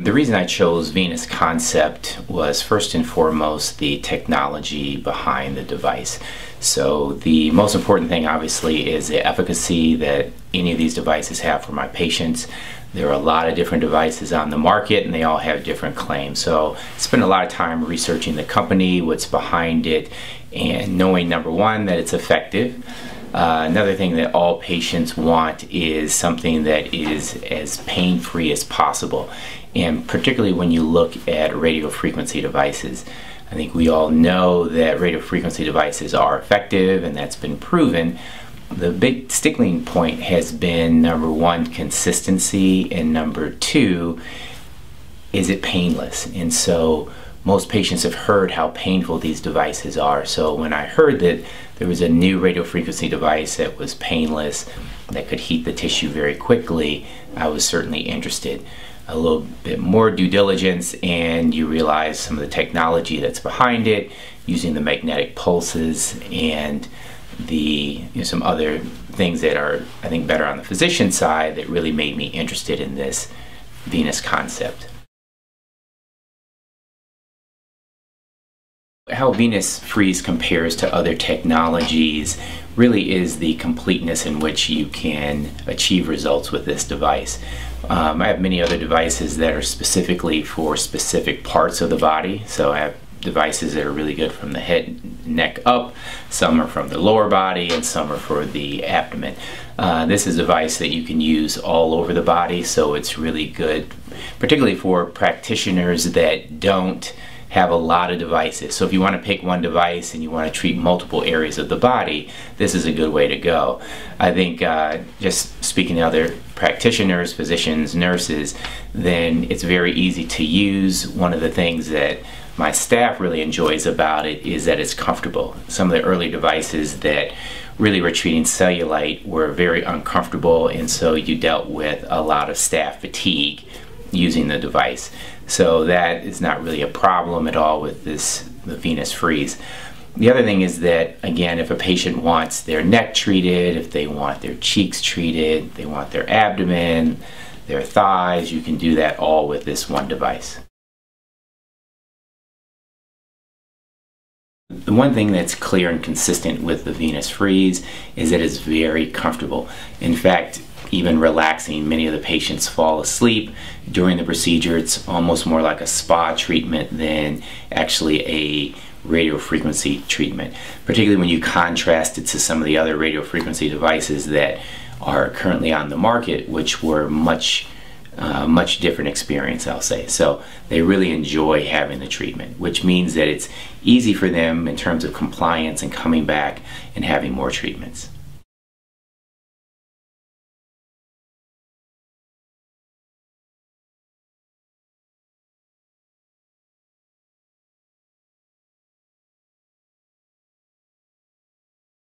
The reason I chose Venus Concept was first and foremost the technology behind the device. So the most important thing obviously is the efficacy that any of these devices have for my patients. There are a lot of different devices on the market and they all have different claims. So I spent a lot of time researching the company, what's behind it, and knowing, number one, that it's effective. Another thing that all patients want is something that is as pain-free as possible. And particularly when you look at radio frequency devices, I think we all know that radio frequency devices are effective, and that's been proven. The big sticking point has been, number one, consistency, and number two, is it painless? And so most patients have heard how painful these devices are. So when I heard that there was a new radio frequency device that was painless, that could heat the tissue very quickly, I was certainly interested. A little bit more due diligence and you realize some of the technology that's behind it, using the magnetic pulses and some other things that are, I think, better on the physician side that really made me interested in this Venus Concept. How Venus Freeze compares to other technologies really is the completeness in which you can achieve results with this device. I have many other devices that are specifically for specific parts of the body. So I have devices that are really good from the head, neck up, some are from the lower body, and some are for the abdomen. This is a device that you can use all over the body, so it's really good, particularly for practitioners that don't have a lot of devices. So if you want to pick one device and you want to treat multiple areas of the body, this is a good way to go. I think just speaking to other practitioners, physicians, nurses, then it's very easy to use. One of the things that my staff really enjoys about it is that it's comfortable. Some of the early devices that really were treating cellulite were very uncomfortable, and so you dealt with a lot of staff fatigue using the device. So that is not really a problem at all with the Venus Freeze. The other thing is that, again, if a patient wants their neck treated, if they want their cheeks treated, they want their abdomen, their thighs, you can do that all with this one device. The one thing that's clear and consistent with the Venus Freeze is that it's very comfortable. In fact, even relaxing. Many of the patients fall asleep during the procedure. It's almost more like a spa treatment than actually a radio frequency treatment, particularly when you contrast it to some of the other radio frequency devices that are currently on the market, which were much different experience, I'll say. So they really enjoy having the treatment, which means that it's easy for them in terms of compliance and coming back and having more treatments.